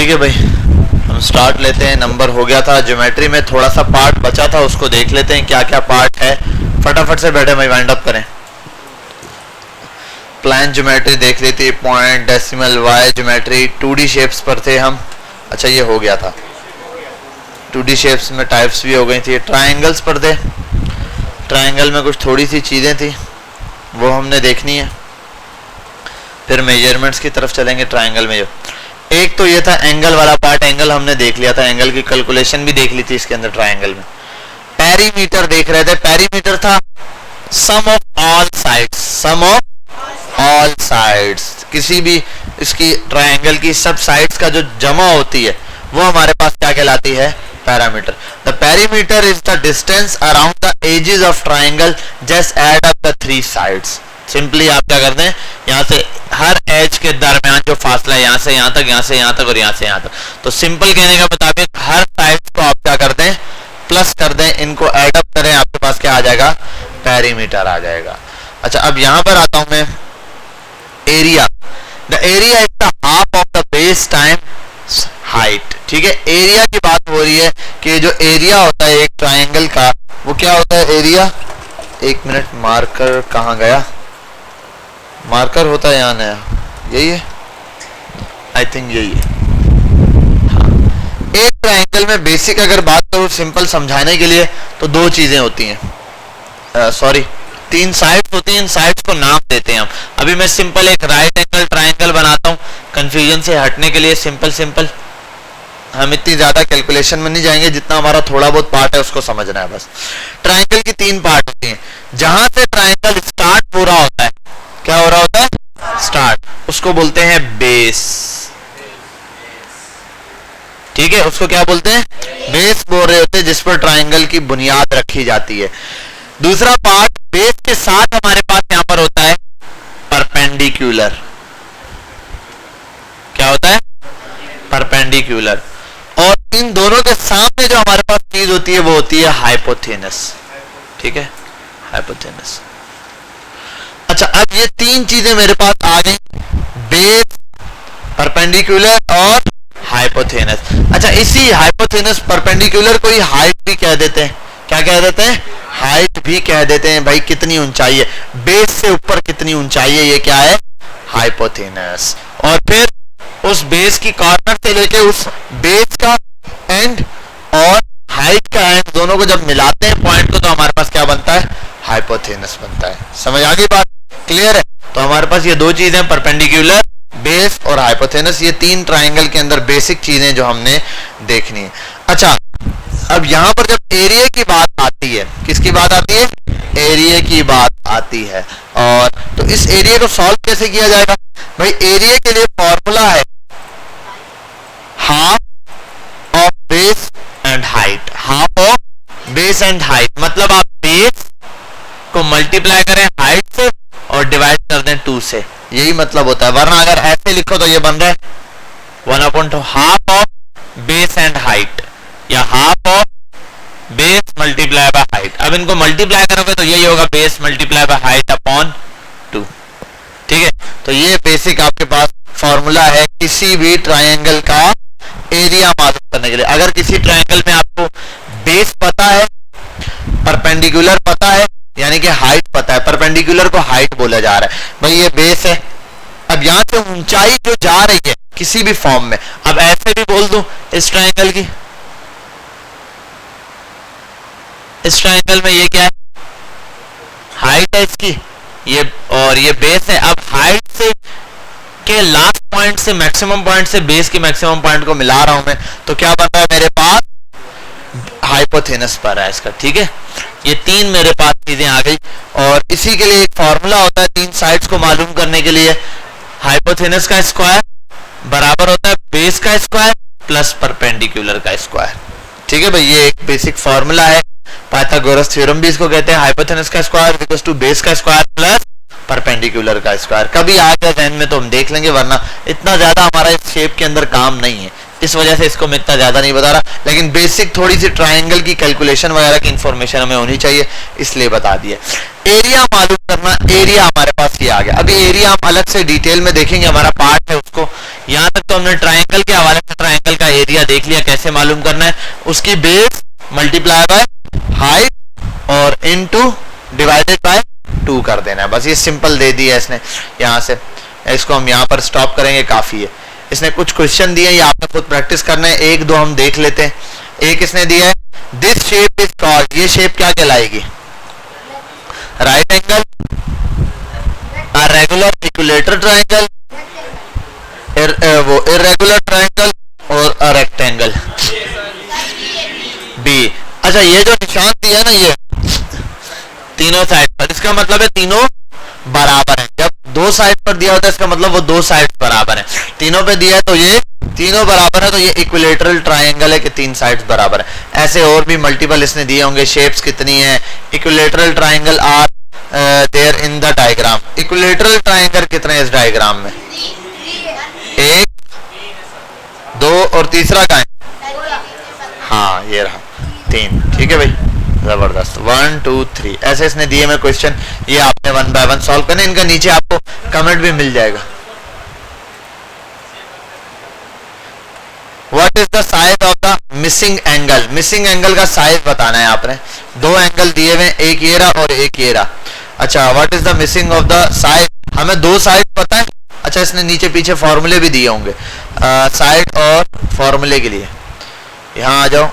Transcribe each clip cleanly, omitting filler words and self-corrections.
ठीक है भाई, हम स्टार्ट लेते हैं। नंबर हो गया था, ज्योमेट्री में थोड़ा सा पार्ट बचा था, उसको देख लेते हैं क्या क्या पार्ट है। फटाफट से बैठे भाई, वाइंड अप करें। प्लान ज्योमेट्री देख ली थी, पॉइंट, डेसिमल, वाई ज्योमेट्री, 2D शेप्स पर थे हम। अच्छा ये हो गया था, 2D शेप्स में टाइप्स भी हो गई थी। ट्रायंगल्स पर थे, ट्रायंगल में कुछ थोड़ी सी चीज़ें थी वो हमने देखनी है। फिर मेजरमेंट्स की तरफ चलेंगे। ट्रायंगल में जो एक तो ये था एंगल वाला पार्ट, एंगल हमने देख लिया था, एंगल की कैलकुलेशन भी देख ली थी इसके अंदर। ट्रायंगल में पेरीमीटर देख रहे थे, पेरीमीटर था sum of all sides, sum of all sides, किसी भी इसकी ट्रायंगल की सब साइड्स का जो जमा होती है वो हमारे पास क्या कहलाती है, parameter. The perimeter is the distance around the edges of triangle, just add up the 3 sides. Simply आप क्या करते हैं, यहाँ से हर एज के दरमियान जो फासला है, यहाँ से यहाँ तक, यहाँ से यहाँ तक और यहाँ से यहाँ तक, तो सिंपल कहने का मुताबिक हर साइड को आप क्या करते हैं, प्लस कर दें, इनको ऐड अप करें, आपके पास क्या आ जाएगा, पेरीमीटर आ जाएगा। अच्छा अब यहाँ पर आता हूं मैं, area. The area is the half of the base time height. ठीक है, एरिया की बात हो रही है कि जो एरिया होता है एक ट्रायंगल का वो क्या होता है, एरिया। एक मिनट, मार्कर कहाँ गया, मार्कर होता है यहाँ नया, यही है, आई थिंक यही है। हाँ, एक ट्रायंगल में बेसिक अगर बात करूँ सिंपल समझाने के लिए तो 2 चीजें होती हैं, सॉरी 3 साइड्स होती हैं। इन साइड्स को नाम देते हैं हम। अभी मैं सिंपल एक राइट एंगल ट्रायंगल बनाता हूँ कंफ्यूजन से हटने के लिए। सिंपल सिंपल, हम इतनी ज्यादा कैलकुलेशन में नहीं जाएंगे, जितना हमारा थोड़ा बहुत पार्ट है उसको समझना है बस। ट्रायंगल की 3 पार्ट होती हैं। जहां से ट्रायंगल स्टार्ट हो रहा होता है, क्या हो रहा होता है, स्टार्ट, उसको बोलते हैं बेस। ठीक है, उसको क्या बोलते हैं, बेस बोल रहे होते हैं, जिस पर ट्रायंगल की बुनियाद रखी जाती है। दूसरा पार्ट बेस के साथ हमारे पास यहां पर होता है परपेंडिकुलर। क्या होता है, परपेंडिकुलर। और इन दोनों के सामने जो हमारे पास चीज होती है वो होती है हाइपोथेनस। ठीक है, हाइपोथेनस। अच्छा अब ये 3 चीजें मेरे पास आ गई, बेस, परपेंडिकुलर और हाइपोथेनस। अच्छा इसी हाइपोथेनस परपेंडिकुलर को ही हाइट भी कह देते हैं। क्या कह देते हैं, हाइट भी कह देते हैं। भाई कितनी ऊंचाई है, बेस से ऊपर कितनी ऊंचाई है, ये क्या है, हाइपोथेनस। और फिर उस बेस की कॉर्नर से लेके उस बेस का एंड और हाइट का एंड दोनों को जब मिलाते हैं पॉइंट को, तो हमारे पास क्या बनता है, हाइपोथेनस बनता है। समझ आ गई बात, क्लियर है। तो हमारे पास ये 2 चीजें, परपेंडिकुलर, बेस और हाइपोथेनस, ये 3 ट्रायंगल के अंदर बेसिक चीजें जो हमने देखनी है। अच्छा अब यहां पर जब एरिया की बात आती है, किसकी बात आती है, एरिया की बात आती है। और तो इस एरिया को सॉल्व कैसे किया जाएगा, भाई एरिया के लिए फॉर्मूला है half of base and height. Half of base and height मतलब आप बेस को मल्टीप्लाई करें हाइट से और डिवाइड कर दें 2 से, यही मतलब होता है। वरना अगर ऐसे लिखो तो ये बन रहा है 1/2 half of base and height, या half of base multiply by height. अब इनको मल्टीप्लाई करोगे तो यही होगा, base multiply by height upon 2। ठीक है, तो ये बेसिक आपके पास फॉर्मूला है किसी भी ट्रायंगल का एरिया मालूम करने के लिए। अगर किसी ट्रायंगल में आपको बेस पता है, परपेंडिकुलर पता है, यानी कि हाइट पता है, परपेंडिकुलर को हाइट बोला जा रहा है, भाई ये बेस है। अब यहां से ऊंचाई जो जा रही है किसी भी फॉर्म में, अब ऐसे भी बोल दूं इस ट्रायंगल की, इस ट्रायंगल में ये क्या है, हाइट है इसकी, ये और ये बेस है। अब हाइट से के लास्ट पॉइंट से मैक्सिमम पॉइंट से बेस के मैक्सिमम पॉइंट को मिला रहा हूं मैं, तो क्या बन रहा है मेरे पास, हाइपोथेनस पर है इसका। ठीक है, ये 3 मेरे पास चीजें आ गई। और इसी के लिए एक फॉर्मूला होता है 3 साइड्स को मालूम करने के लिए, हाइपोथेनस का स्क्वायर बराबर होता है बेस का स्क्वायर प्लस परपेंडिकुलर का स्क्वायर। ठीक है भाई, ये एक बेसिक फॉर्मूला है, पाइथागोरस थ्योरम भी इसको कहते हैं। हाइपोथेनस का स्क्वायर इक्वल्स टू बेस का स्क्वायर प्लस परपेंडिकुलर का स्क्वायर। कभी आ गया ध्यान में तो हम देख लेंगे, वरना इतना ज्यादा हमारा इस शेप के अंदर काम नहीं है, इस वजह से इसको मैं इतना ज्यादा नहीं बता रहा। लेकिन बेसिक थोड़ी सी ट्रायंगल की कैलकुलेशन वगैरह की इंफॉर्मेशन हमें होनी चाहिए, इसलिए बता दिए। एरिया मालूम करना, एरिया हमारे पास ये आ गया। अभी एरिया हम अलग से डिटेल में देखेंगे, हमारा पार्ट है उसको यहाँ तक तो हमने ट्राइंगल के हवाले से ट्राइंगल का एरिया देख लिया, कैसे मालूम करना है, उसकी बेस मल्टीप्लाई बाय हाइट और इनटू डिवाइडेड बाय 2 कर देना है, बस ये सिंपल दे दिया इसने। यहाँ से इसको हम यहाँ पर स्टॉप करेंगे, काफी है। इसने कुछ क्वेश्चन दिए, ये आपने खुद प्रैक्टिस करना है, एक दो हम देख लेते हैं। एक इसने दिया है दिस शेप इज कॉल्ड, ये शेप क्या कहलाएगी? Right angle, regular equilateral triangle, वो इरेगुलर ट्राइंगल और रेक्टेंगल। बी। अच्छा ये जो निशान दिया है ना, ये तीनों साइड पर, इसका मतलब है तीनों बराबर है। जब दो साइड पर दिया होता है इसका मतलब वो दो साइड बराबर है। तीनों पे दिया है तो ये तीनों बराबर है, तो ये इक्विलेटरल ट्राइंगल है कि तीन साइड्स बराबर है। ऐसे और भी मल्टीपल इसने दिए होंगे। शेप्स कितनी है? Equilateral triangle are there in the diagram. Equilateral triangle कितने इस डायग्राम में? एक, दो और तीसरा कहाँ है? हाँ ये रहा, 3। ठीक है भाई, जबरदस्त। 1 2 3 ऐसे इसने दिए में क्वेश्चन, ये आपने 1 बाय 1 सॉल्व करने। इनका नीचे आपको कमेंट भी मिल जाएगा। What is the size of the missing angle? Missing angle का साइज बताना है आपने। दो एंगल दिए हुए, एक ये रहा और एक ये रहा। अच्छा, what is the missing of the side? हमें दो साइड पता है। अच्छा, इसने नीचे पीछे फॉर्मूले भी दिए होंगे साइड और फॉर्मूले के लिए। यहाँ आ जाओ,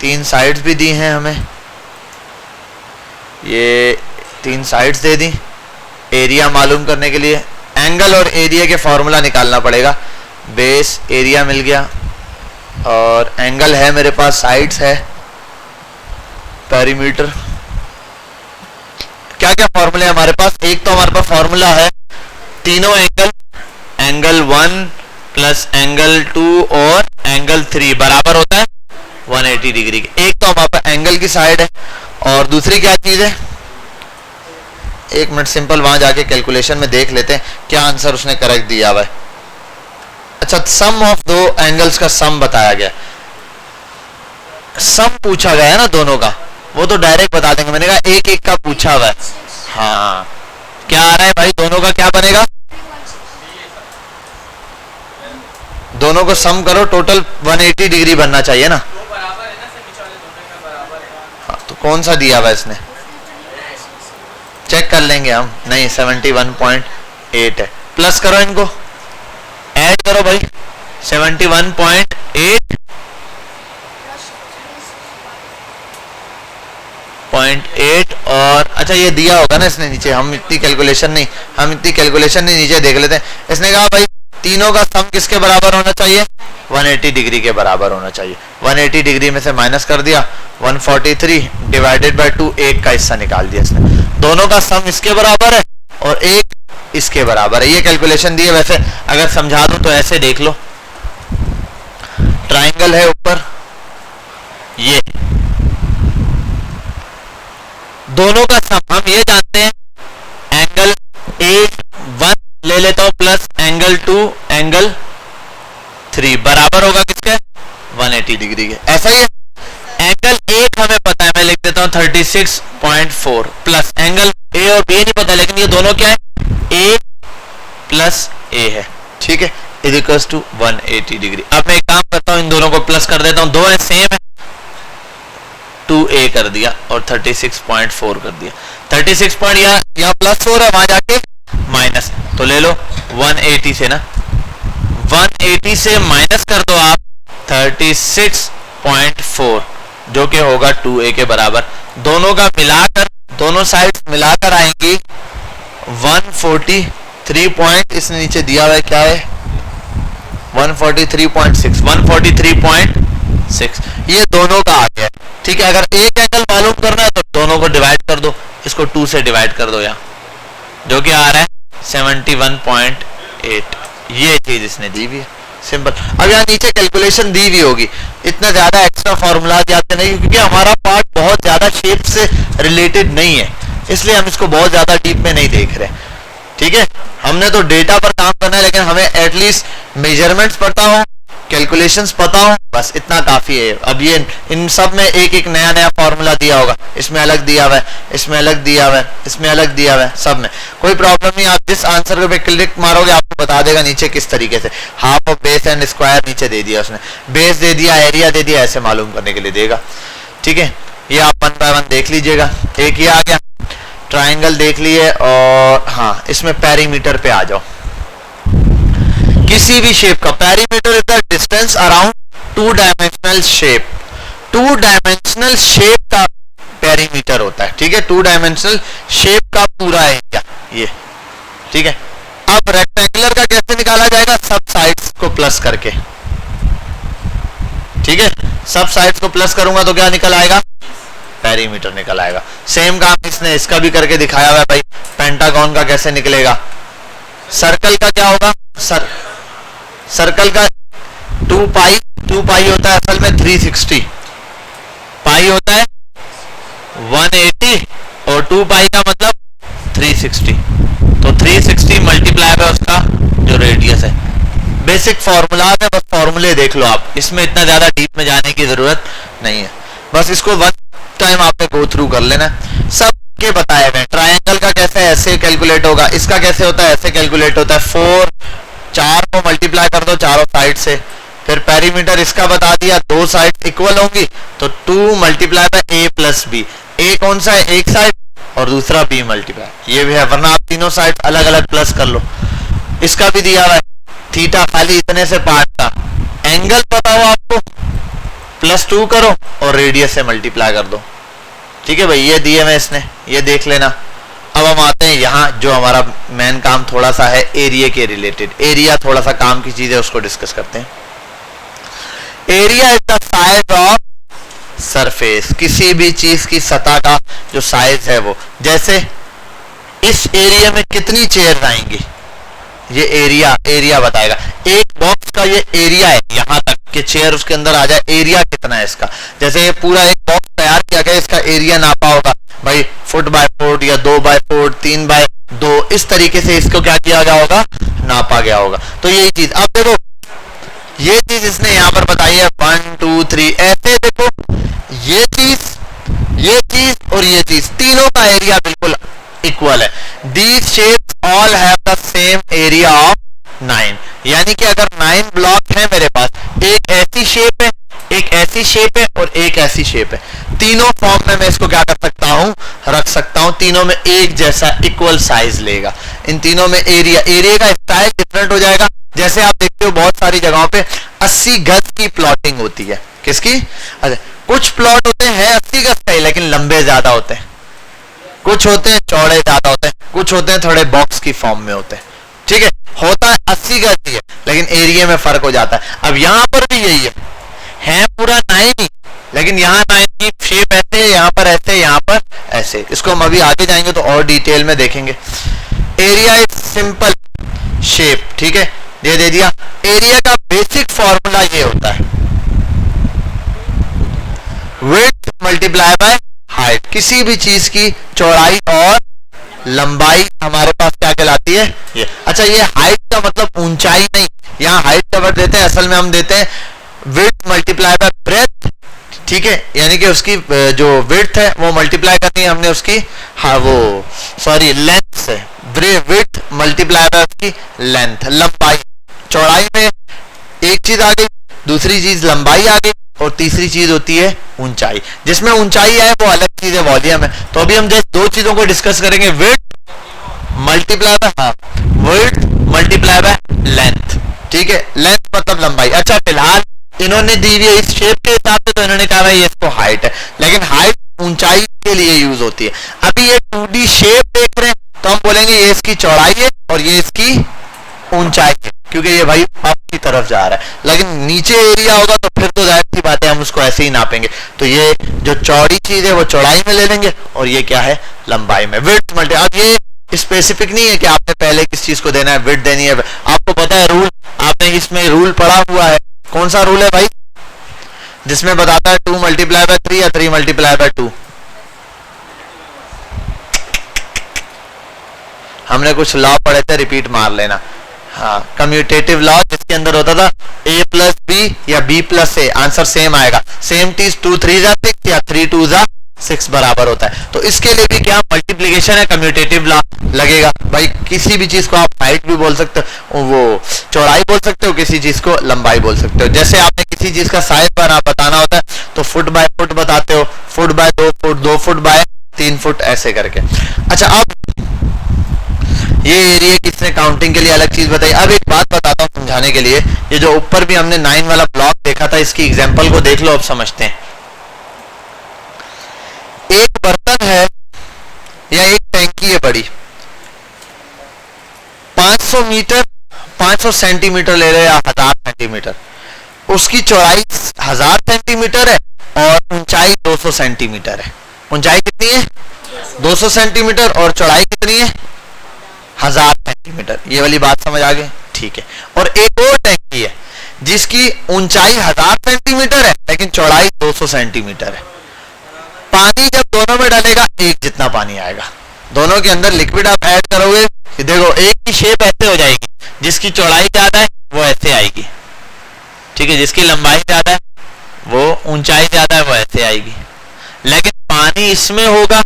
3 साइड्स भी दी हैं हमें, ये 3 साइड्स दे दी। एरिया मालूम करने के लिए एंगल और एरिया के फॉर्मूला निकालना पड़ेगा। बेस एरिया मिल गया और एंगल है मेरे पास, साइड्स है, पेरीमीटर। क्या क्या फॉर्मूले हमारे पास? एक तो हमारे पास फॉर्मूला है तीनों एंगल, एंगल 1 प्लस एंगल 2 और एंगल 3 बराबर होता है 180 डिग्री के। एक तो हमारे पास एंगल की साइड है और दूसरी क्या चीज है? एक मिनट, सिंपल वहां जाके कैलकुलेशन में देख लेते हैं क्या आंसर उसने करेक्ट दिया हुआ है। अच्छा, सम ऑफ दो एंगल्स का सम बताया गया। सम पूछा गया है ना दोनों का, वो तो डायरेक्ट बता देंगे। मैंने कहा एक एक का पूछा हुआ है। हाँ, क्या आ रहा है भाई? दोनों का क्या बनेगा? दोनों को सम करो, टोटल 180 डिग्री बनना चाहिए ना। हाँ, तो कौन सा दिया हुआ इसने? चेक कर लेंगे हम। नहीं, 71.8 है। प्लस करो, इनको ऐड करो भाई। 71.8 और अच्छा ये दिया होगा ना इसने नीचे। हम इतनी कैलकुलेशन नहीं नीचे देख लेते हैं। इसने कहा भाई तीनों का सम किसके बराबर होना चाहिए? 180 डिग्री के बराबर होना चाहिए। 180 डिग्री में से माइनस कर दिया, 143 डिवाइडेड बाय 2, एक का हिस्सा निकाल दिया इसने। दोनों का सम इसके बराबर है और एक इसके बराबर है। ये कैलकुलेशन दी है। वैसे अगर समझा दूं तो ऐसे देख लो, ट्राइंगल है ऊपर, ये दोनों का सम हम ये जानते हैं, एंगल A1 ले लेता हूं प्लस एंगल 2 एंगल 3 बराबर होगा किसके? 180 डिग्री के। ऐसा ही है। एंगल 1 हमें पता है, मैं लिख देता हूं 36.4 प्लस एंगल A और B नहीं पता, लेकिन ये दोनों क्या है? A प्लस A है। ठीक है, इज इक्वल्स टू 180 डिग्री। अब मैं एक काम करता हूं, इन दोनों को प्लस कर देता हूं। दो है सेम है, 2A कर दिया और 36.4 कर दिया। 36 पॉइंट यहाँ प्लस हो रहा है, वहां जाके माइनस, तो ले लो 180 से ना, 180 से माइनस कर दो आप 36.4 जो कि होगा 2A के बराबर। दोनों का मिलाकर, दोनों साइड मिलाकर आएंगी 143 पॉइंट। इसने नीचे दिया हुआ है क्या है? 143.6, 143.6 ये दोनों का आ गया। ठीक है, अगर एक एंगल मालूम करना है तो दोनों को डिवाइड कर दो, इसको 2 से डिवाइड कर दो यहाँ, जो कि आ रहा है 71.8। ये चीज इसने दी हुई है, सिंपल। अब यहाँ नीचे कैलकुलेशन दी हुई होगी, इतना ज्यादा एक्स्ट्रा फॉर्मूला जाते नहीं, क्योंकि हमारा पार्ट बहुत ज्यादा शेप से रिलेटेड नहीं है, इसलिए हम इसको बहुत ज्यादा डीप में नहीं देख रहे। ठीक है, हमने तो डेटा पर काम करना है, लेकिन हमें एटलीस्ट मेजरमेंट्स पता हो, कैलकुलेशंस पता हो, बस इतना काफी है। अब ये इन सब में एक एक नया नया फॉर्मूला दिया होगा, इसमें अलग दिया हुआ है, इसमें अलग दिया हुआ है, इसमें अलग दिया हुआ है, सब में कोई प्रॉब्लम नहीं। आप जिस आंसर पे क्लिक मारोगे आपको बता देगा नीचे किस तरीके से। Half of base and square नीचे दे दिया उसने, बेस दे दिया, एरिया दे दिया, ऐसे मालूम करने के लिए देगा। ठीक है, ये आप 1 बाय 1 देख लीजिएगा। एक ये आ गया, ट्राइंगल देख लिए। और हाँ, इसमें पेरीमीटर पे आ जाओ। किसी भी शेप का perimeter is the distance around 2 dimensional shape. 2 dimensional shape का पेरीमीटर होता है। ठीक है, 2 डायमेंशनल शेप का पूरा एरिया ये। ठीक है, अब रेक्टेंगुलर का कैसे निकाला जाएगा? सब साइड्स को प्लस करके। ठीक है, सब साइड्स को प्लस करूंगा तो क्या निकल आएगा? पेरीमीटर निकल आएगा। सेम काम इसने इसका भी करके दिखाया हुआ है भाई। पेंटागन का कैसे निकलेगा? सर्कल का क्या होगा? सर्कल का 2 पाई होता है असल में 360, पाई होता है 180 और 2 पाई का मतलब 360। तो 360 मल्टीप्लाई बाय उसका जो रेडियस है। बेसिक फॉर्मूला है, बस फॉर्मूले देख लो आप, इसमें इतना ज्यादा डीप में जाने की जरूरत नहीं है। बस इसको 1 टाइम आपने गो थ्रू कर लेना। सब के बताए हुए। ट्रायंगल का कैसे ऐसे कैलकुलेट होगा, इसका कैसे होता है ऐसे कैलकुलेट होता है। 4 को मल्टीप्लाई कर दो चारों साइड से। फिर पेरीमीटर इसका बता दिया, 2 साइड इक्वल होंगी तो 2 multiply by A plus B. A कौन सा है? एक साइड, और दूसरा बी मल्टीप्लाई। ये भी है, वरना आप तीनों साइड अलग अलग प्लस कर लो। इसका भी दिया हुआ है, थीटा खाली इतने से पार्ट का। एंगल पता हो आपको, +2 करो और रेडियस से मल्टीप्लाई कर दो। ठीक है भाई, ये दिए हुए इसने, ये देख लेना। अब हम आते हैं यहाँ, जो हमारा मेन काम थोड़ा सा है एरिया के रिलेटेड। एरिया थोड़ा सा काम की चीज है, उसको डिस्कस करते हैं। Area is the size of surface. किसी भी चीज की सतह का जो साइज है वो, जैसे इस एरिया में कितनी चेयर आएंगी, ये एरिया बताएगा। एक बॉक्स का ये एरिया है, यहाँ तक के चेयर उसके अंदर आ जाए, एरिया कितना है इसका। जैसे ये पूरा एक बॉक्स तैयार किया गया, इसका एरिया नापा होगा भाई, फुट बाय फुट या 2 बाय फुट, 3 बाय 2, इस तरीके से इसको क्या किया गया होगा? नापा गया होगा। तो यही चीज, अब देखो ये चीज इसने यहाँ पर बताई है 1 2 3 ऐसे। देखो ये चीज और ये चीज, तीनों का एरिया बिल्कुल इक्वल है। These shapes all have the same area of 9। यानी कि अगर 9 ब्लॉक है मेरे पास, एक ऐसी शेप है, एक ऐसी शेप है और एक ऐसी शेप है, तीनों फॉर्म में मैं इसको क्या कर सकता हूं? रख सकता हूं। तीनों में एक जैसा इक्वल साइज लेगा। इन तीनों में एरिया का स्टाइल डिफरेंट हो जाएगा। जैसे आप देखते हो बहुत सारी जगहों पे 80 गज की प्लॉटिंग होती है। किसकी? अच्छा, कुछ प्लॉट होते हैं 80 गज का ही, लेकिन लंबे ज्यादा होते हैं। कुछ होते हैं चौड़े ज्यादा होते हैं, कुछ होते हैं थोड़े बॉक्स की फॉर्म में होते हैं। ठीक है, होता है 80 गज ही है, लेकिन एरिया में फर्क हो जाता है। अब यहाँ पर भी यही है पूरा 9 ही, लेकिन यहाँ 9 की शेप ऐसे है, यहाँ पर ऐसे, यहाँ पर ऐसे। इसको हम अभी आगे जाएंगे तो और डिटेल में देखेंगे। Area is simple shape. ठीक है, ये दे दिया। एरिया का बेसिक फॉर्मूला ये होता है, विड्थ मल्टीप्लाई बाय हाइट। किसी भी चीज की चौड़ाई और लंबाई हमारे पास क्या कहलाती है? ये। अच्छा, ये हाइट का मतलब ऊंचाई नहीं, यहाँ हाइट का वर्ड देते हैं, असल में हम देते हैं विड्थ मल्टीप्लाई बाय ब्रेथ। ठीक है, यानी कि उसकी जो विड्थ है वो मल्टीप्लाई करनी है हमने उसकी, हाँ वो सॉरी लेंथ से। विड्थ मल्टीप्लाई बाय उसकी लेंथ, लंबाई। चौड़ाई में एक चीज आ गई, दूसरी चीज लंबाई आ गई, और तीसरी चीज होती है ऊंचाई। जिसमें ऊंचाई है वो अलग चीज है, वॉल्यूम है। तो अभी हम जैसे 2 चीजों को डिस्कस करेंगे, width multiply by half, width multiply by length. ठीक है, लेंथ मतलब लंबाई। अच्छा, फिलहाल इन्होंने दी हुई इस शेप के हिसाब से, तो इन्होंने कहा भाई इसको हाइट है, लेकिन हाइट ऊंचाई के लिए यूज होती है। अभी ये 2D शेप देख रहे हैं तो हम बोलेंगे ये इसकी चौड़ाई है और ये इसकी ऊंचाई है, क्योंकि ये भाई अप की तरफ जा रहा है। लेकिन नीचे एरिया होगा तो फिर तो जाहिर सी बात है हम उसको ऐसे ही नापेंगे। तो ये जो चौड़ी चीज है वो चौड़ाई में ले लेंगे, और ये क्या है? लंबाई में। विड्थ मल्टी, अब ये स्पेसिफिक नहीं है कि आपने पहले किस चीज को देना है, विड्थ देनी है। आपको पता है रूल, आपने इसमें रूल पढ़ा हुआ है। कौन सा रूल है भाई? जिसमें बताता है 2 मल्टीप्लाई बाय 3 या 3 मल्टीप्लाई बाय 2। हमने कुछ लॉ पढ़े थे, रिपीट मार लेना। हाँ, कम्यूटेटिव लॉ, जिसके अंदर होता था a प्लस बी या b plus a, answer same आएगा। सेम चीज 2 3 जा 6 या 3 2 जा 6 बराबर होता है। तो इसके लिए भी क्या मल्टीप्लीकेशन है, कम्यूटेटिव लॉ लगेगा। भाई किसी भी चीज को आप हाइट भी बोल सकते हो, वो चौड़ाई बोल सकते हो, किसी चीज को लंबाई बोल सकते हो। जैसे आपने किसी चीज का साइज बताना होता है तो फुट बाय फुट बताते हो, foot by 2 foot, 2 foot by 3 foot, ऐसे करके। अच्छा, अब ये एरिया किसने काउंटिंग के लिए अलग चीज बताई। अब एक बात बताता हूँ समझाने के लिए। ये जो ऊपर भी हमने 9 वाला ब्लॉक देखा था, इसकी एग्जांपल को देख लो, अब समझते हैं। एक बर्तन है या एक टैंकी है बड़ी, 500 मीटर 500 सेंटीमीटर ले रहे या 1000 सेंटीमीटर, उसकी चौड़ाई 1000 सेंटीमीटर है और ऊंचाई 200 सेंटीमीटर है। ऊंचाई कितनी है 200 सेंटीमीटर और चौड़ाई कितनी है 1000 सेंटीमीटर। ये वाली बात समझ आ गई, ठीक है। और एक और टैंकी है जिसकी ऊंचाई 1000 सेंटीमीटर है लेकिन चौड़ाई 200 सेंटीमीटर है। पानी जब दोनों में डालेगा एक जितना पानी आएगा। दोनों के अंदर लिक्विड आप ऐड करोगे, देखो एक की शेप ऐसे हो जाएगी, जिसकी चौड़ाई ज्यादा है वो ऐसे आएगी, ठीक है। जिसकी लंबाई ज्यादा है वो ऊंचाई ज्यादा है वो ऐसे आएगी। लेकिन पानी इसमें होगा,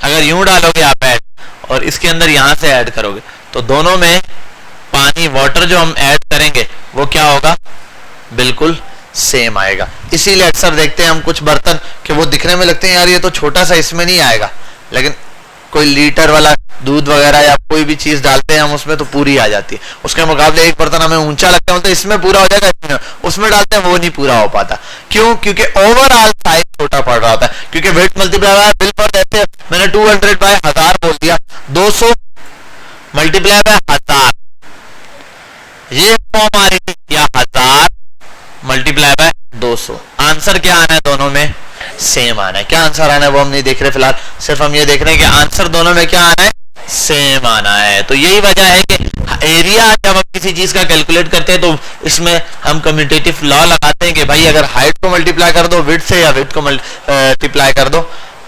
अगर यूं डालोगे आप ऐड और इसके अंदर यहां से ऐड करोगे तो दोनों में पानी वाटर जो हम ऐड करेंगे वो क्या होगा, बिल्कुल सेम आएगा। इसीलिए अक्सर देखते हैं हम कुछ बर्तन कि वो दिखने में लगते हैं यार ये तो छोटा सा, इसमें नहीं आएगा, लेकिन कोई लीटर वाला दूध वगैरह या कोई भी चीज डालते हैं हम उसमें तो पूरी आ जाती है। उसके मुकाबले एक बर्तन हमें ऊंचा लगता है तो इसमें पूरा हो जाएगा, इसमें उसमें डालते हैं वो नहीं पूरा हो पाता। क्यों? क्योंकि ओवरऑल साइज छोटा पड़ रहा होता है। क्योंकि वेट मल्टीप्लाई बाय बिल पर रहते हैं, मैंने 200 बाय 1000 बोल दिया, 200 मल्टीप्लाई बाय 1000 ये फॉर्म आ रही थी, या 1000 मल्टीप्लाई बाय 200। आंसर क्या आना है, दोनों में सेम आना है। क्या आंसर आना है वो हम नहीं देख रहे फिलहाल, सिर्फ हम ये देख रहे हैं कि आंसर दोनों में क्या आना है, सेम आना है। तो यही वजह है कि एरिया जब हम किसी चीज का कैलकुलेट करते हैं तो इसमें हम कम्यूटेटिव लॉ लगाते हैं कि भाई अगर हाइट को मल्टीप्लाई कर दो विड्थ से या विड्थ को मल्टीप्लाई कर दो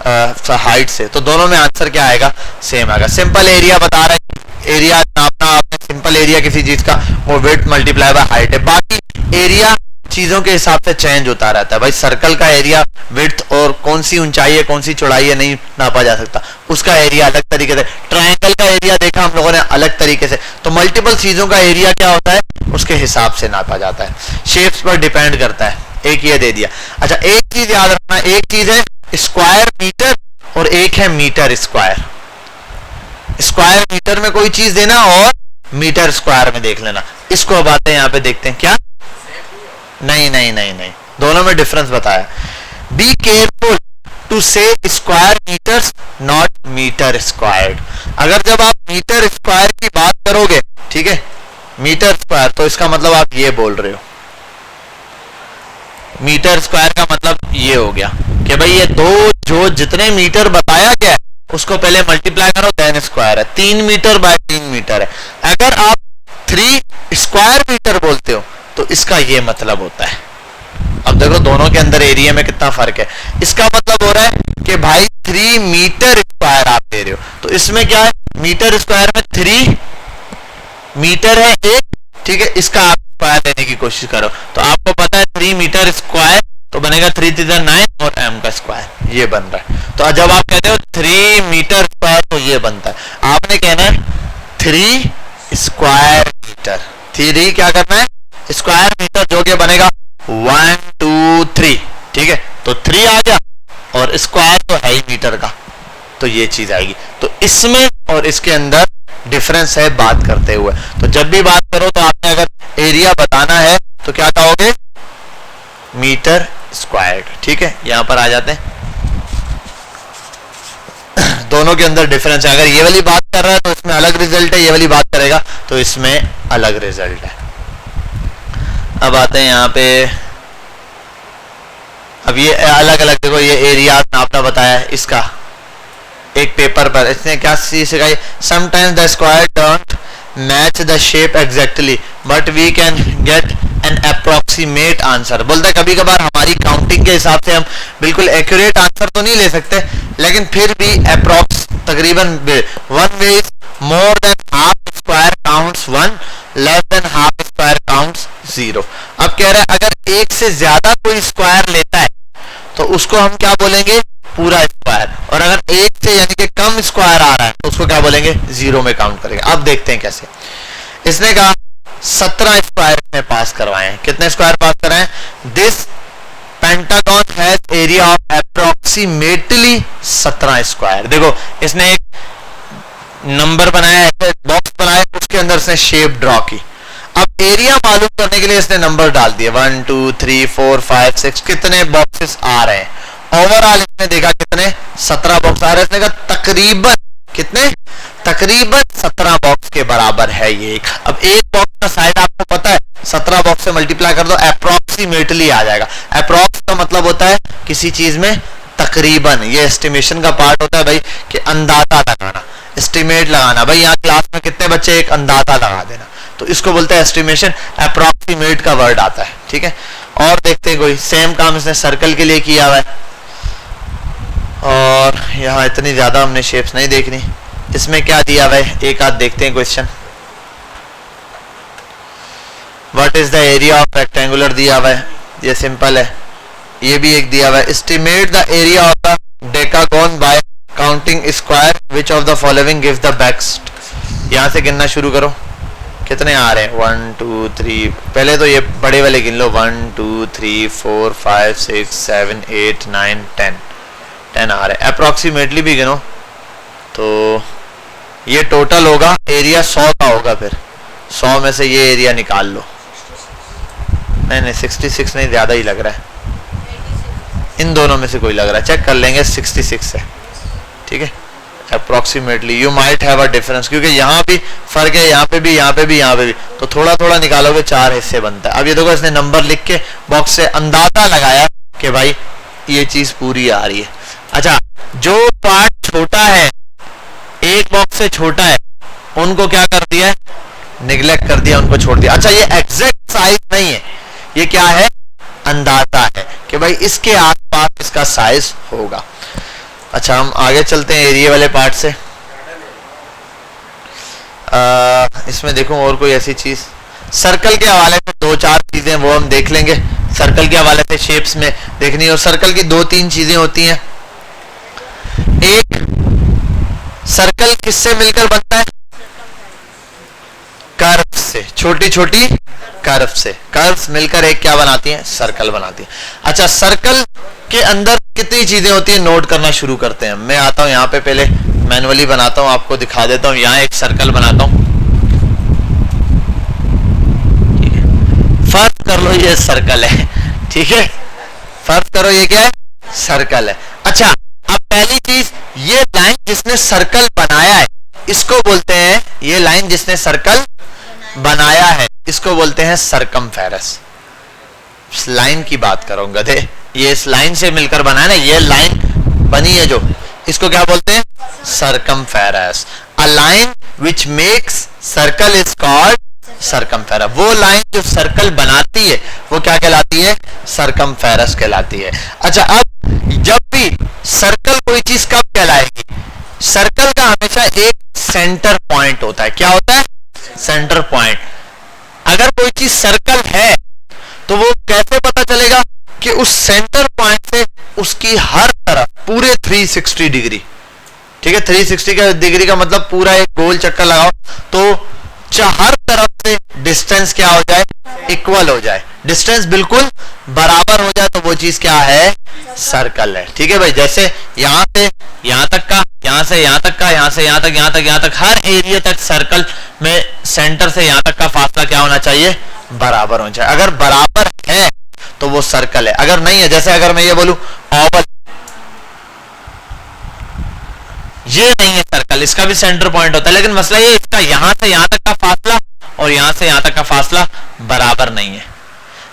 हाइट से, तो दोनों में आंसर क्या आएगा, सेम आएगा। सिंपल एरिया बता रहे हैं, एरिया नापना आपने, सिंपल एरिया किसी चीज का वो विड्थ मल्टीप्लाई बाय हाइट है। बाकी एरिया चीजों के हिसाब से चेंज होता रहता है। भाई सर्कल का एरिया विड्थ और कौन सी ऊंचाई है कौन सी चौड़ाई है नहीं नापा जा सकता, उसका एरिया अलग तरीके से। ट्रायंगल का एरिया देखा हम लोगों ने अलग तरीके से। तो मल्टीपल चीजों का एरिया क्या होता है उसके हिसाब से नापा जाता है, शेप्स पर डिपेंड करता है। एक ये दे दिया। अच्छा, एक चीज याद रखना, एक चीज है स्क्वायर मीटर और एक है मीटर स्क्वायर। स्क्वायर मीटर में कोई चीज देना और मीटर स्क्वायर में देख लेना। इसको अब आते हैं यहाँ पे देखते हैं क्या, नहीं नहीं नहीं नहीं, दोनों में डिफरेंस बताया। Be careful to say square meters not meter squared. अगर जब आप मीटर स्क्वायर की बात करोगे, ठीक है, मीटर स्क्वायर, तो इसका मतलब आप ये बोल रहे हो, मीटर स्क्वायर का मतलब ये हो गया कि भाई ये दो जो जितने मीटर बताया गया है उसको पहले मल्टीप्लाई करो देन स्क्वायर है। 3 मीटर बाय 3 मीटर है। अगर आप 3 स्क्वायर मीटर बोलते हो तो इसका ये मतलब होता है। अब देखो दोनों के अंदर एरिया में कितना फर्क है। इसका मतलब हो रहा है कि भाई 3 मीटर स्क्वायर आप दे रहे हो, तो इसमें क्या है, मीटर स्क्वायर में 3 मीटर है एक, ठीक है, इसका आप स्क्वायर लेने की कोशिश करो तो आपको पता है 3 मीटर स्क्वायर तो बनेगा 3 3 9 और m का स्क्वायर ये बन रहा है। तो जब आप कहते हो 3 मीटर स्क्वायर तो ये बनता है, आपने कहना है 3 स्क्वायर मीटर। 3 क्या करना है, स्क्वायर मीटर, जो कि बनेगा 1 2 3, ठीक है। तो 3 आ गया और स्क्वायर तो है ही मीटर का, तो ये चीज आएगी। तो इसमें और इसके अंदर डिफरेंस है बात करते हुए। तो जब भी बात करो तो आपने अगर एरिया बताना है तो क्या कहोगे, मीटर स्क्वायर्ड, ठीक है। यहां पर आ जाते हैं, दोनों के अंदर डिफरेंस है। अगर ये वाली बात कर रहा है तो इसमें अलग रिजल्ट है, ये वाली बात करेगा तो इसमें अलग रिजल्ट है। अब आते हैं यहाँ पे, अब ये अलग अलग देखो, ये एरिया नापना बताया है इसका एक पेपर पर, इसने क्या चीज सिखाई, sometimes the square don't match the shape exactly but we can get an approximate answer. बोलता है कभी कभार हमारी काउंटिंग के हिसाब से हम बिल्कुल एक्यूरेट आंसर तो नहीं ले सकते, लेकिन फिर भी अप्रोक्स तकरीबन 1 way is more than half square counts 1 less than half square counts 0। अब से ज्यादा कोई स्क्वायर लेता है तो उसको हम क्या बोलेंगे, पूरा स्क्वायर, और अगर एक से यानी कि कम स्क्वायर आ रहा है तो उसको क्या बोलेंगे, जीरो में काउंट करेंगे। अब देखते हैं कैसे। इसने कहा 17 स्क्वायर में पास करवाए हैं। कितने स्क्वायर पास कराए? This pentagon has area of approximately 17 square. देखो इसने एक नंबर बनाया, बॉक्स बनाया, उसके अंदर इसने शेप ड्रॉ की। अब एरिया मालूम करने के लिए इसने नंबर डाल दिए 1 2 3 4 5 6, कितने बॉक्सेस आ रहे हैं। ओवरऑल इसने देखा कितने, 17 बॉक्स आ रहे हैं। इसने कहा तकरीबन कितने, तकरीबन 17 बॉक्स के बराबर है ये। अब एक बॉक्स का साइज आपको पता है, 17 बॉक्स से मल्टीप्लाई कर दो, अप्रोक्सीमेटली आ जाएगा। अप्रोक्स का मतलब होता है किसी चीज में तकरीबन, ये एस्टिमेशन का पार्ट होता है भाई, कि अंदाजा लगाना, एस्टिमेट लगाना। भाई यहाँ क्लास में कितने बच्चे, एक अंदाजा लगा देना, तो इसको बोलते हैं एस्टिमेशन। अप्रोक्सीमेट का वर्ड आता है, ठीक है। और देखते हैं कोई सेम काम इसने सर्कल के लिए किया हुआ है, और यहाँ इतनी ज्यादा हमने शेप्स नहीं देखनी। इसमें क्या दिया हुआ है, एक आध देखते हैं question. What is the area of rectangular दिया हुआ है, ये सिंपल है। ये भी एक दिया हुआ है, estimate the area of the decagon by counting square which of the following gives the best. यहाँ से गिनना शुरू करो, कितने आ रहे हैं 1 2 3, पहले तो ये बड़े वाले गिन लो, 1 2 3 4 5 6 7 8 9 10 आ रहे हैं। अप्रोक्सीमेटली भी गिनो तो ये टोटल होगा, एरिया 100 का होगा, फिर 100 में से ये एरिया निकाल लो। नहीं 66 नहीं, ज्यादा ही लग रहा है, इन दोनों में से कोई लग रहा है, चेक कर लेंगे। 66 है, ठीक है। Approximately you might have a difference, क्योंकि यहाँ भी फर्क है, यहाँ पे भी, यहाँ पे भी, यहाँ पे भी, तो थोड़ा थोड़ा निकालोगे 4 हिस्से बनता है। अब ये देखो इसने नंबर लिख के बॉक्स से अंदाजा लगाया कि भाई ये चीज पूरी आ रही है। अच्छा, जो पार्ट छोटा है, एक बॉक्स से छोटा है, उनको क्या कर दिया है, निगलेक्ट कर दिया, उनको छोड़ दिया। अच्छा, ये एग्जैक्ट साइज नहीं है, ये क्या है, अंदाजा है कि भाई इसके आसपास इसका साइज होगा। अच्छा, हम आगे चलते हैं एरिया वाले पार्ट से। इसमें देखो और कोई ऐसी चीज, सर्कल के हवाले से 2-4 चीजें वो हम देख लेंगे। सर्कल के हवाले से शेप्स में देखनी, और सर्कल की 2-3 चीजें होती हैं। एक, सर्कल किससे मिलकर बनता है, कर्व से, छोटी छोटी कर्व से। कर्व्स मिलकर एक क्या बनाती हैं, सर्कल बनाती हैं। अच्छा, सर्कल के अंदर कितनी चीजें होती हैं, नोट करना शुरू करते हैं। मैं आता हूं यहाँ पे, पहले मैनुअली बनाता हूं, आपको दिखा देता हूं। यहाँ एक सर्कल बनाता हूं, ठीक है। फर्ज कर लो ये सर्कल है, ठीक है, फर्ज करो ये क्या है, सर्कल है। अच्छा, अब पहली चीज, ये लाइन जिसने सर्कल बनाया है इसको बोलते हैं, ये लाइन जिसने सर्कल बनाया है इसको बोलते हैं सरकमफेरस। इस लाइन की बात करो गधे, ये इस लाइन से मिलकर बना है ना, ये लाइन बनी है जो, इसको क्या बोलते हैं, circumference. A line which makes circle is called circumference. वो लाइन जो सर्कल बनाती है वो क्या कहलाती है, सरकमफेरस कहलाती है। अच्छा, अब जब भी सर्कल कोई चीज कब कहलाएगी, सर्कल का हमेशा एक सेंटर पॉइंट होता है। क्या होता है, सेंटर पॉइंट। अगर कोई चीज सर्कल है तो वो कैसे पता चलेगा कि उस सेंटर पॉइंट से उसकी हर तरफ पूरे 360 डिग्री, ठीक है, 360 डिग्री का मतलब पूरा एक गोल चक्कर लगाओ तो हर तरफ से डिस्टेंस क्या हो जाए, इक्वल हो जाए, डिस्टेंस बिल्कुल बराबर हो जाए, तो वो चीज क्या है, सर्कल है। ठीक है भाई, जैसे यहां से यहां तक का, यहां से यहां तक का, यहां से यहां तक, यहां तक, यहां तक, हर एरिया तक सर्कल में सेंटर से यहां तक का फासला क्या होना चाहिए, बराबर होना चाहिए। अगर बराबर है तो वो सर्कल है, अगर नहीं है, जैसे अगर मैं ये बोलूं ओवल, ये नहीं है सर्कल, इसका भी सेंटर पॉइंट होता है, लेकिन मसला ये इसका यहां से यहां तक का फासला और यहां से यहां तक का फासला बराबर नहीं है।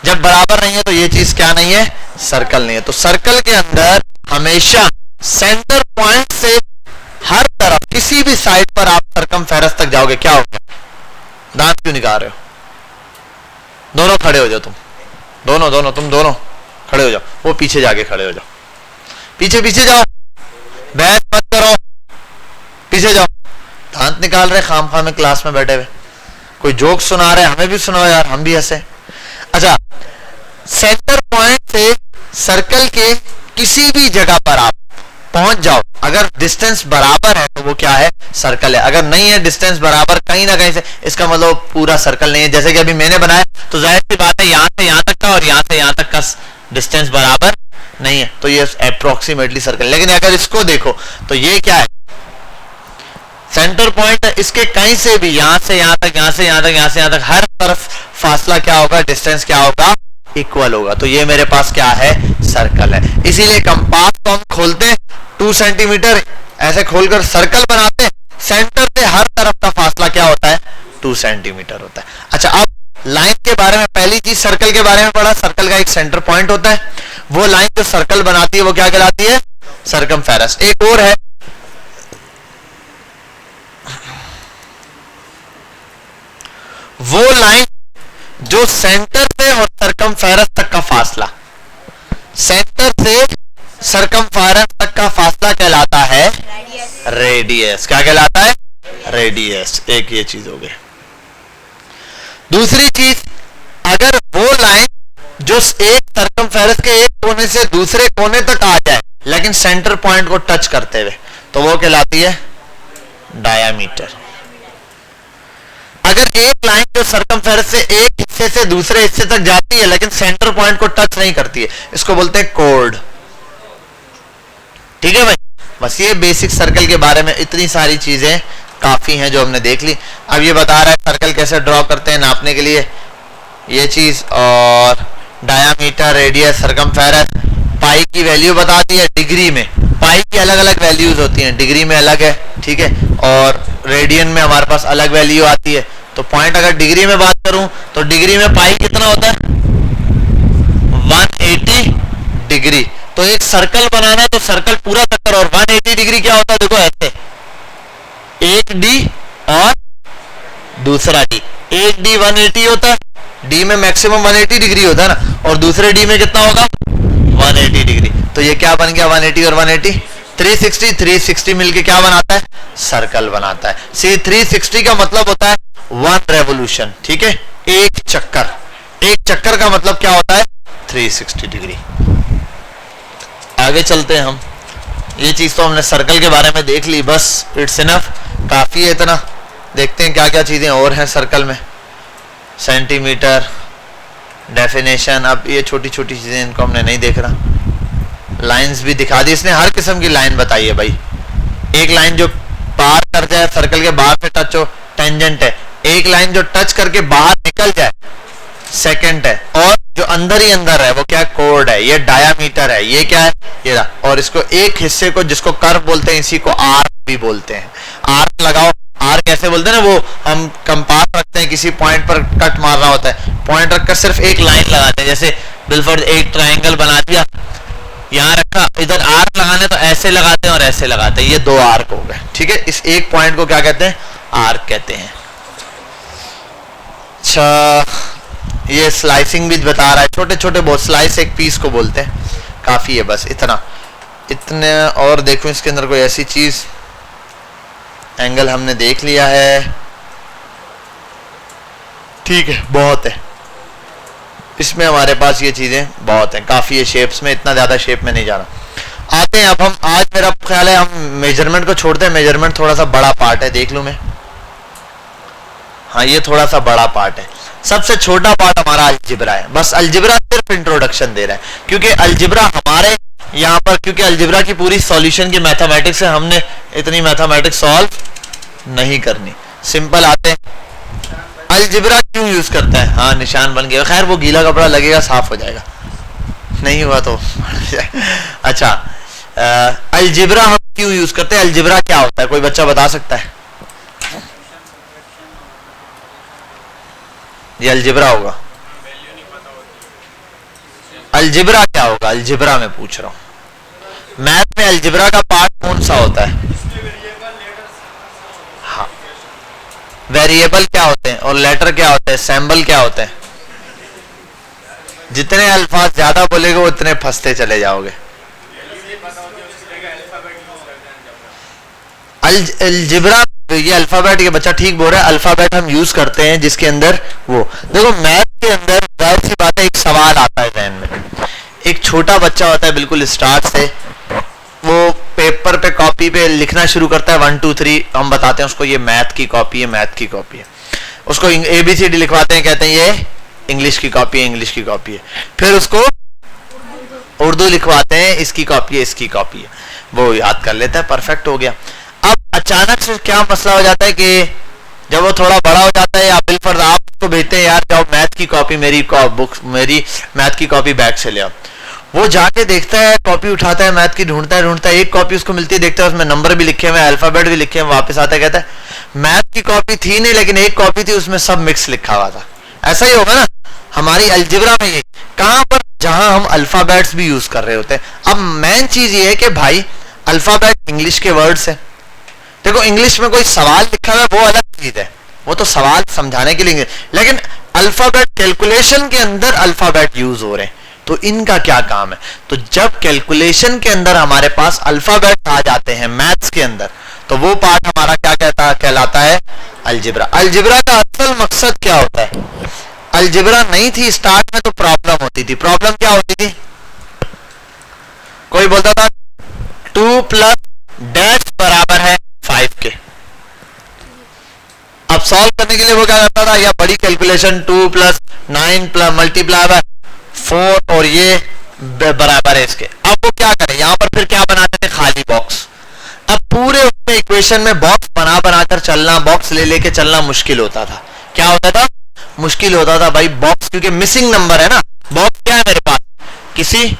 जब बराबर नहीं है तो ये चीज क्या नहीं है, सर्कल नहीं है। तो सर्कल के अंदर हमेशा सेंटर पॉइंट से हर तरफ किसी भी साइड पर आप सरकमफेरस तक जाओगे, क्या होगा, दांत क्यों निकाल रहे हो, दोनों खड़े हो जाओ, तुम दोनों खड़े हो जाओ, वो पीछे जाके खड़े हो जाओ, पीछे जाओ, बहस मत करो, पीछे जाओ। दांत निकाल रहे खामखा में क्लास में बैठे हुए, कोई जोक सुना रहे, हमें भी सुनाओ यार, हम भी हंसे। अच्छा, सेंटर सर्कल के किसी भी जगह पर आप पहुंच जाओ, अगर डिस्टेंस बराबर है तो वो क्या है, सर्कल है। अगर नहीं है डिस्टेंस बराबर कहीं ना कहीं से, इसका मतलब पूरा सर्कल नहीं है। जैसे कि अभी मैंने बनाया तो जाहिर सी बात है यहां से यहां तक का और यहां से यहां तक का डिस्टेंस बराबर नहीं है, तो ये अप्रोक्सीमेटली सर्कल। लेकिन अगर इसको देखो तो ये क्या है, सेंटर पॉइंट है, इसके कहीं से भी यहां से यहां तक, यहां से यहां तक, यहां से यहां तक, हर तरफ फासला क्या होगा, डिस्टेंस क्या होगा, इक्वल होगा। तो ये मेरे पास क्या है, सर्कल है। इसीलिए कंपास को हम खोलते हैं 2 सेंटीमीटर, ऐसे खोलकर सर्कल बनाते हैं, सेंटर से हर तरफ का फासला क्या होता है, 2 सेंटीमीटर होता है। अच्छा, अब लाइन के बारे में, पहली चीज सर्कल के बारे में पढ़ा, सर्कल का एक सेंटर पॉइंट होता है, वो लाइन जो सर्कल बनाती है वो क्या कहलाती है, सर्कमफेरस। एक और है, वो लाइन जो सेंटर से और सर्कमफेरस तक का फासला, सेंटर से सर्कमफेरस तक का फासला कहलाता है रेडियस। क्या कहलाता है, रेडियस। एक ये चीज हो गई। दूसरी चीज, अगर वो लाइन जो एक सर्कमफेरस के एक कोने से दूसरे कोने तक आ जाए लेकिन सेंटर पॉइंट को टच करते हुए, तो वो कहलाती है डायामीटर। अगर एक लाइन जो सर्कमफेरस से एक हिस्से से दूसरे हिस्से तक जाती है लेकिन सेंटर पॉइंट को टच नहीं करती है, इसको बोलते हैं कोड। ठीक है भाई, बस ये बेसिक सर्कल के बारे में इतनी सारी चीजें काफी हैं जो हमने देख ली। अब ये बता रहा है सर्कल कैसे ड्रॉ करते हैं नापने के लिए, ये चीज, और डायामीटर, रेडियस, सर्कमफेरस, पाई की वैल्यू बता दी है डिग्री में। पाई की अलग अलग वैल्यूज होती हैं, डिग्री में अलग है, ठीक है, और रेडियन में हमारे पास अलग वैल्यू आती है। तो पॉइंट अगर डिग्री में बात करूं तो डिग्री में पाई कितना होता है, 180 डिग्री। तो एक सर्कल बनाना है तो सर्कल पूरा चक्कर, और 180 डिग्री क्या होता है, देखो ऐसे, एक डी और दूसरा डी, एक डी 180 होता है, डी में मैक्सिमम 180 डिग्री होता है ना, और दूसरे डी में कितना होगा, 180 डिग्री। तो ये क्या बन गया, 180 और 180 360, 360 मिलके क्या बनाता है, सर्कल बनाता है। सी 360 का मतलब होता है 1 रेवोल्यूशन, ठीक है, एक चक्कर। एक चक्कर का मतलब क्या होता है, 360 डिग्री। आगे चलते हैं हम। ये चीज तो हमने सर्कल के बारे में देख ली, बस इट्स इनफ, काफी है इतना। देखते हैं क्या क्या चीजें और हैं सर्कल में। सेंटीमीटर, डेफिनेशन, अब ये छोटी छोटी चीजें, इनको हमने नहीं देख रहा। लाइंस भी दिखा दी इसने, हर किस्म की लाइन बताई है भाई। एक लाइन जो पार कर जाए, सर्कल के बाहर से टच हो, टेंजेंट है। एक लाइन जो टच करके बाहर निकल जाए, सेकंड है। और जो अंदर ही अंदर है वो क्या है, कोड है। ये डायामीटर है, ये क्या है, ये रहा। और इसको एक हिस्से को जिसको कर्व बोलते हैं, इसी को आर्क भी बोलते हैं। आर्क लगाओ, आर्क कैसे बोलते हैं ना, वो हम कंपास रखते हैं, किसी पॉइंट पर कट मारना होता है, पॉइंट रखकर सिर्फ एक लाइन लगाते हैं। जैसे बिलफर्ड एक ट्रायंगल बना दिया, यहाँ रखा, इधर आर्क लगाने तो ऐसे लगाते हैं और ऐसे लगाते हैं, ये 2 आर्क हो गए, ठीक है। इस एक पॉइंट को क्या कहते हैं, आर्क कहते हैं। अच्छा, ये स्लाइसिंग भी बता रहा है, छोटे छोटे बहुत, स्लाइस एक पीस को बोलते हैं। काफी है, बस इतना। इतने और देखो इसके अंदर कोई ऐसी चीज, एंगल हमने देख लिया है, ठीक है, बहुत है इसमें हमारे पास, ये चीजें बहुत हैं, काफी है शेप्स में, इतना ज्यादा शेप में नहीं जाना। आते हैं अब हम, आज मेरा ख्याल है हम मेजरमेंट को छोड़ते हैं। मेजरमेंट थोड़ा सा बड़ा पार्ट है, देख लूं मैं, हाँ ये थोड़ा सा बड़ा पार्ट है। सबसे छोटा पार्ट हमारा अलजिब्रा है। बस अलजिब्रा सिर्फ इंट्रोडक्शन दे रहा है, क्योंकि अलजिब्रा हमारे यहाँ पर, क्योंकि अलजिब्रा की पूरी सॉल्यूशन की मैथमेटिक्स है, हमने इतनी मैथमेटिक्स सॉल्व नहीं करनी। सिंपल आते हैं, अलजिब्रा क्यों यूज करता है, हाँ निशान बन गया, खैर वो गीला कपड़ा लगेगा, साफ हो जाएगा, नहीं हुआ तो अच्छा, अलजिब्रा हम क्यों यूज करते हैं, अलजिब्रा क्या होता है, कोई बच्चा बता सकता है? ये अलजिब्रा होगा, अलजिब्रा क्या होगा, अलजिब्रा में पूछ रहा हूं। मैथ में अलजिब्रा का पार्ट कौन सा होता है? हाँ, वेरिएबल क्या होते हैं और लेटर क्या होते हैं, सिंबल क्या होते हैं। जितने अल्फाज ज्यादा बोलेगे उतने फंसते चले जाओगे। अलजिब्रा, ये अल्फाबेट, ये बच्चा ठीक बोल रहा है, अल्फाबेट हम यूज करते हैं जिसके अंदर वो, देखो मैथ के अंदर जाहिर सी बात है एक सवाल आता है जहन में, एक छोटा बच्चा होता है बिल्कुल स्टार्ट से, वो पेपर पे कॉपी पे लिखना शुरू करता है 1 2 3, हम बताते हैं उसको ये मैथ की कॉपी है, मैथ की कॉपी है, उसको ABCD लिखवाते हैं, कहते हैं ये इंग्लिश की कॉपी है, इंग्लिश की कॉपी है, फिर उसको उर्दू लिखवाते हैं, इसकी कॉपी है, इसकी कॉपी है, वो याद कर लेता है, परफेक्ट हो गया। अब अचानक से क्या मसला हो जाता है कि जब वो थोड़ा बड़ा हो जाता है या बिलफर्ज आप उसको भेजते हैं यार जाओ मैथ की कॉपी मेरी मैथ की कॉपी बैग से ले आओ, वो जाके देखता है, कॉपी उठाता है, मैथ की ढूंढता है, एक कॉपी उसको मिलती है, देखता है उसमें नंबर भी लिखे हुए, अल्फाबेट भी लिखे हुए, वापस आता है, कहता है मैथ की कॉपी थी नहीं लेकिन एक कॉपी थी उसमें सब मिक्स लिखा हुआ था। ऐसा ही होगा ना हमारी अलजेब्रा में, ये कहां पर, जहां हम अल्फाबेट्स भी यूज कर रहे होते हैं। अब मेन चीज ये है कि भाई अल्फाबेट इंग्लिश के वर्ड्स है, देखो इंग्लिश में कोई सवाल लिखा हुआ है वो अलग चीज है, वो तो सवाल समझाने के लिए, लेकिन अल्फाबेट कैलकुलेशन के अंदर अल्फाबेट यूज हो रहे हैं, तो इनका क्या काम है। तो जब कैलकुलेशन के अंदर हमारे पास अल्फाबेट आ जाते हैं मैथ्स के अंदर, तो वो पार्ट हमारा क्या कहलाता है, अलजेब्रा। अलजेब्रा का असल मकसद क्या होता है, अलजेब्रा नहीं थी स्टार्ट में तो प्रॉब्लम होती थी, प्रॉब्लम क्या होती थी, कोई बोलता था 2 प्लस डैश बराबर है 5 के, अब सॉल्व करने के लिए वो क्या करता था, या बड़ी calculation 2 plus 9 plus multiply by 4 और ये बराबर है इसके, अब वो क्या करें, यहां पर फिर क्या बनाते थे, खाली बॉक्स। अब पूरे उसमें इक्वेशन में बॉक्स बनाकर चलना, बॉक्स ले लेके चलना मुश्किल होता था, क्या होता था, मुश्किल होता था भाई बॉक्स, क्योंकि मिसिंग नंबर है ना, बॉक्स क्या है मेरे पास, किसी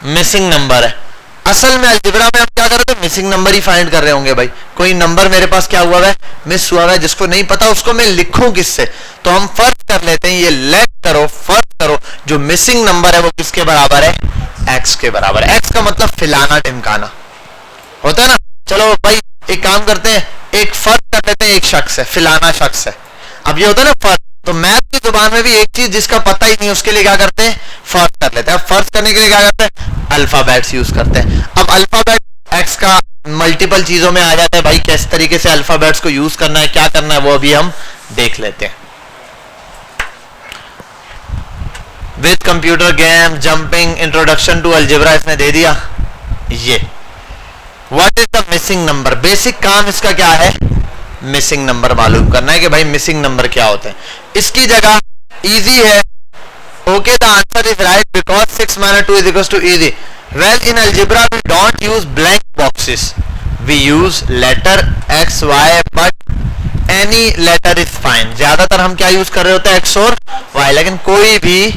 मिसिंग नंबर है। असल में अलजेब्रा में हम क्या कर रहे थे, मिसिंग नंबर ही फाइंड कर रहे होंगे भाई, कोई नंबर मेरे पास क्या हुआ है, मिस हुआ है, जिसको नहीं पता उसको मैं लिखूं किससे, तो हम फर्क कर लेते हैं, ये लेट करो, फर्क करो, जो मिसिंग नंबर है वो किसके बराबर है, एक्स के बराबर है। एक्स का मतलब फिलाना टिमकाना होता है ना। चलो भाई एक काम करते हैं, एक फर्क कर लेते हैं, एक शख्स है, फिलाना शख्स है, अब ये होता है ना फर्क, तो मैथ की जुबान में भी एक चीज जिसका पता ही नहीं उसके लिए क्या करते हैं, फर्क कर लेते हैं। अब फर्क करने के लिए क्या करते हैं, अल्फाबेट्स यूज करते हैं। अब अल्फाबेट एक्स का मल्टीपल चीजों में आ जाता है भाई, किस तरीके से अल्फाबेट्स को यूज करना है, क्या करना है, वो अभी हम देख लेते हैं। With computer game jumping introduction to algebra इसने दे दिया। ये what is the missing number, basic काम इसका क्या है, मिसिंग नंबर मालूम करना है कि भाई मिसिंग नंबर क्या होते हैं। इसकी जगह इजी है, okay the answer is right because 6 - 2 = easy। Well in algebra we don't use blank boxes, we use letter x y, but any letter is fine. ज्यादातर हम क्या यूज कर रहे होते हैं, x और y, लेकिन कोई भी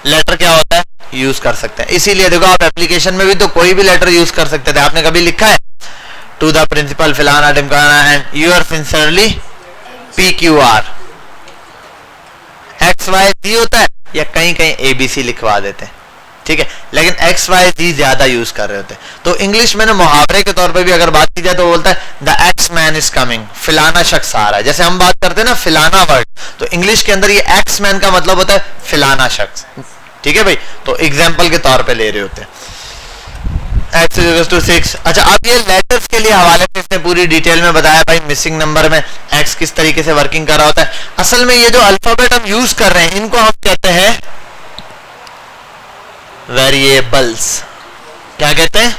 लेटर क्या होता है, यूज कर सकते हैं। इसीलिए देखो आप एप्लीकेशन में भी तो कोई भी लेटर यूज कर सकते थे। आपने कभी लिखा है टू द प्रिंसिपल फिलाना टिमकाना and yours sincerely PQR, XYZ होता है, या कहीं कहीं ABC लिखवा देते हैं, ठीक है, लेकिन XYZ ज्यादा यूज कर रहे होते हैं। तो इंग्लिश में ना मुहावरे के तौर पे भी अगर बात की जाए तो बोलता है the X man is coming, फिलाना शख्स आ रहा है। जैसे हम बात करते हैं ना फिलाना वर्ड, तो इंग्लिश के अंदर ये एक्स मैन का मतलब होता है फिलाना शख्स, ठीक है भाई। तो एग्जाम्पल के तौर पे ले रहे होते हैं x = 6। अच्छा, अब ये लेटर्स के लिए हवाले से इसने पूरी डिटेल में बताया भाई मिसिंग नंबर में x किस तरीके से वर्किंग कर रहा होता है। असल में ये जो अल्फाबेट हम यूज कर रहे हैं इनको हम कहते हैं वेरिएबल्स। क्या कहते हैं,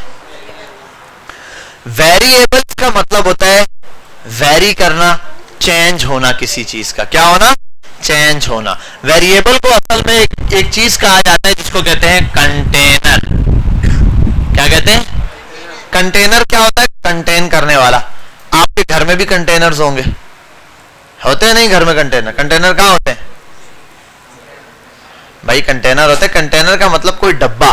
वेरिएबल्स का मतलब होता है वेरी करना, चेंज होना, किसी चीज का क्या होना, चेंज होना। वेरिएबल को असल में एक चीज कहा जाता है जिसको कहते हैं कंटेनर। क्या कहते हैं, कंटेनर क्या होता है, कंटेन करने वाला। आपके घर में भी कंटेनर्स होंगे, होते हैं नहीं घर में कंटेनर, कंटेनर कहाँ होते हैं भाई, कंटेनर होते हैं। कंटेनर का मतलब कोई डब्बा।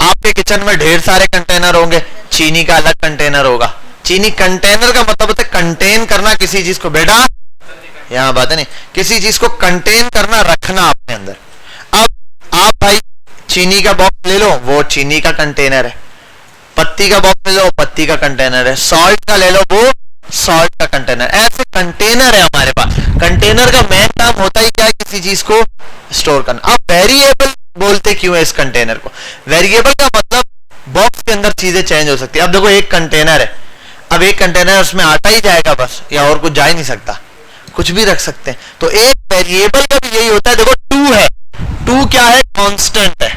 आपके किचन में ढेर सारे कंटेनर होंगे, चीनी का अलग कंटेनर होगा। चीनी कंटेनर का मतलब होता है कंटेन करना किसी चीज को। बेटा यहां बात है नहीं, किसी चीज को कंटेन करना, रखना अपने अंदर। अब आप भाई चीनी का बॉक्स ले लो, वो चीनी का कंटेनर है। पत्ती का बॉक्स ले लो, पत्ती का कंटेनर है। सॉल्ट का ले लो, वो सॉल्ट का कंटेनर। ऐसे कंटेनर है हमारे पास। कंटेनर का मेन काम होता ही क्या है, किसी चीज को स्टोर करना। अब वेरिएबल बोलते क्यों है इस कंटेनर को, वेरिएबल का मतलब बॉक्स के अंदर चीजें चेंज हो सकती है। अब देखो एक कंटेनर है, अब एक कंटेनर उसमें आटा ही जाएगा बस, या और कुछ जा ही नहीं सकता, कुछ भी रख सकते हैं। तो एक वेरिएबल का भी यही होता है। देखो 2 है, 2 क्या है, कांस्टेंट है।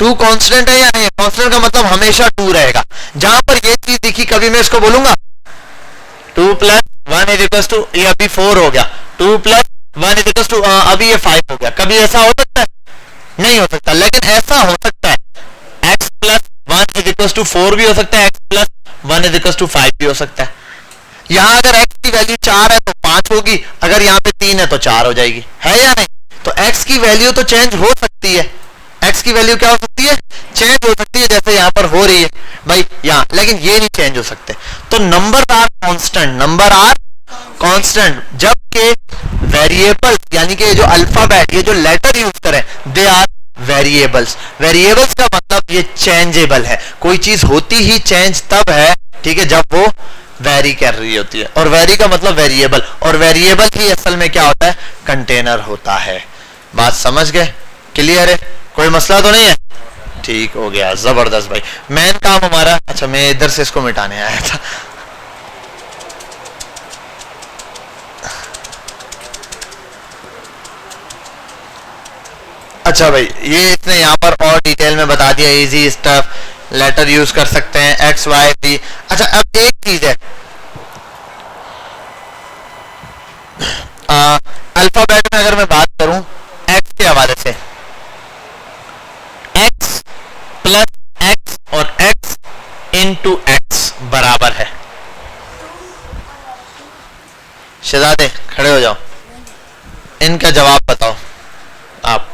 टू कांस्टेंट है या नहीं? कांस्टेंट का मतलब हमेशा टू रहेगा। जहां पर ये चीज दिखी कभी मैं इसको बोलूंगा 2 प्लस 1 इज इक्वल टू, ये अभी 4 हो गया, 2 प्लस 1 इज इक्वल टू, अभी ये 5 हो गया। कभी ऐसा हो सकता है? नहीं हो सकता। लेकिन ऐसा हो सकता है x plus 1 is equal to 4 भी हो सकता है, x plus 1 is equal to 5 भी हो सकता है। यहां अगर x की वैल्यू 4 है तो 5 होगी, अगर यहाँ पे 3 है तो 4 हो जाएगी, है या नहीं? तो x की वैल्यू तो चेंज हो सकती है, x की वैल्यू क्या हो सकती है? चेंज हो सकती है, जैसे यहाँ पर हो रही है भाई यहाँ, लेकिन ये नहीं चेंज हो सकते। तो number are constant, number are constant, जबकि वेरिएबल यानी कि जो अल्फाबेट, ये जो लेटर यूज करें, दे आर वेरिएबल्स। वेरिएबल्स का मतलब ये चेंजेबल है, कोई चीज होती ही चेंज तब है, ठीक है, जब वो वेरी कर रही होती है। और वेरी का मतलब वेरिएबल, और वेरिएबल ही असल में क्या होता है? कंटेनर होता है। बात समझ गए? क्लियर है? कोई मसला तो नहीं है? ठीक हो गया, जबरदस्त भाई। मेन काम हमारा, अच्छा मैं इधर से इसको मिटाने आया था। अच्छा भाई, ये इसने यहाँ पर और डिटेल में बता दिया, इजी स्टफ, लेटर यूज कर सकते हैं, एक्स वाई डी। अच्छा अब एक चीज है, अल्फाबेट में अगर मैं बात करूं एक्स के हवाले से, एक्स प्लस एक्स और एक्स इंटू एक्स बराबर है। शहजादे खड़े हो जाओ, इनका जवाब बताओ। आप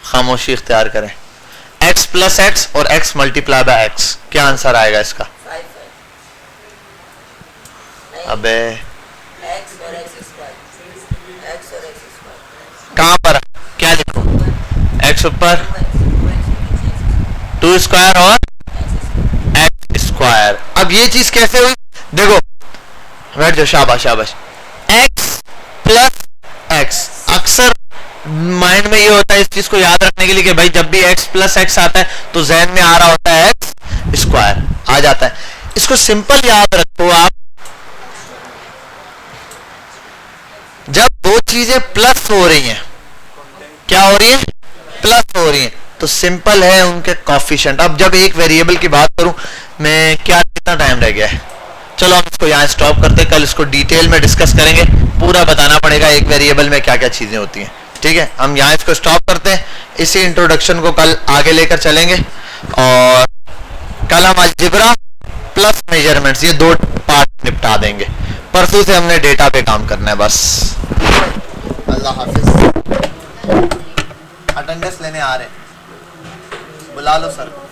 खामोशी इख्तियार करें। x प्लस एक्स और x मल्टीप्लाई बाय एक्स, क्या आंसर आएगा इसका? अबे कहां पर, क्या लिखूं? x ऊपर 2 स्क्वायर और x स्क्वायर। अब ये चीज कैसे हुई? देखो बैठ जाओ, शाबाश शाबाश। x प्लस एक्स, अक्सर माइंड में ये होता है इस चीज को याद रखने के लिए कि भाई जब भी x प्लस एक्स आता है तो जहन में आ रहा होता है x स्क्वायर आ जाता है। इसको सिंपल याद रखो आप, जब दो चीजें प्लस हो रही हैं, क्या हो रही है? प्लस हो रही हैं, तो सिंपल है उनके कोफिशिएंट। अब जब एक वेरिएबल की बात करूं मैं, क्या कितना टाइम रह गया है? चलो हम इसको यहाँ स्टॉप करते हैं, कल इसको डिटेल में डिस्कस करेंगे, पूरा बताना पड़ेगा एक वेरिएबल में क्या क्या चीजें होती हैं। ठीक है, हम यहाँ इसको स्टॉप करते हैं, इसी इंट्रोडक्शन को कल आगे लेकर चलेंगे, और कल हम अलजेब्रा प्लस मेजरमेंट्स ये दो पार्ट निपटा देंगे। परसों से हमने डेटा पे काम करना है बस। अल्लाह हाफिज। अटेंडेंस लेने आ रहे, बुला लो सर को।